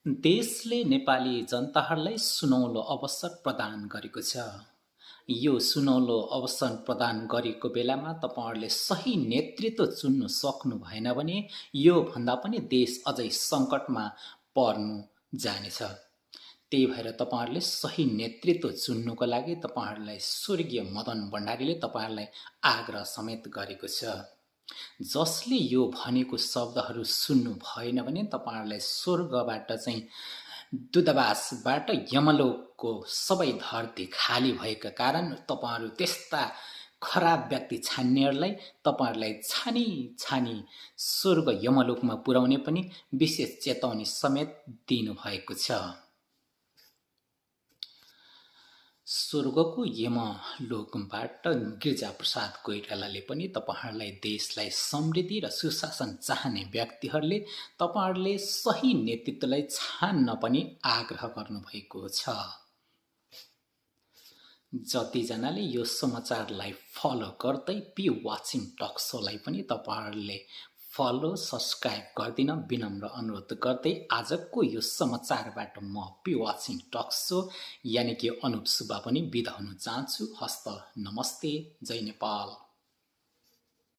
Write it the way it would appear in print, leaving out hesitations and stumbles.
देशले नेपाली जनताहरूलाई सुनौलो अवसर प्रदान गरेको छ। यो सुनौलो अवसर प्रदान गरेको बेलामा तपाईँहरूले सही नेतृत्व चुन्नु सक्नु भएन भने यो भन्दा पनि देश अझै सङ्कटमा पर्नु जानेछ। त्यही भएर तपाईँहरूले सही नेतृत्व चुन्नुको लागि तपाईँहरूलाई स्वर्गीय मदन भण्डारीले तपाईँहरूलाई आग्रह समेत गरेको छ। जसले यो भनेको शब्दहरू सुन्नु भएन भने तपाईँहरूलाई स्वर्गबाट चाहिँ दूतावासबाट यमलोकको सबै धरती खाली भएका कारण तपाईँहरू त्यस्ता खराब व्यक्ति छान्नेहरूलाई तपाईँहरूलाई छानी छानी स्वर्ग यमलोकमा पुर्याउने पनि विशेष चेतावनी समेत दिनुभएको छ। स्वर्गको यमलोकबाट गिरिजाप्रसाद कोइरालाले पनि तपाईँहरूलाई देशलाई समृद्धि र सुशासन चाहने व्यक्तिहरूले तपाईँहरूले सही नेतृत्वलाई छान्न पनि आग्रह गर्नुभएको छ। जतिजनाले यो समाचारलाई फलो गर्दै पी वाचिङ टक सोलाई पनि तपाईँहरूले फलो सब्सक्राइब गरिदिन विनम्र अनुरोध गर्दै आजको यो समाचारबाट म पी वाचिङ टक सो यानि कि अनुप सुब्बा पनि बिदा हुन चाहन्छु। हस्त नमस्ते, जय नेपाल।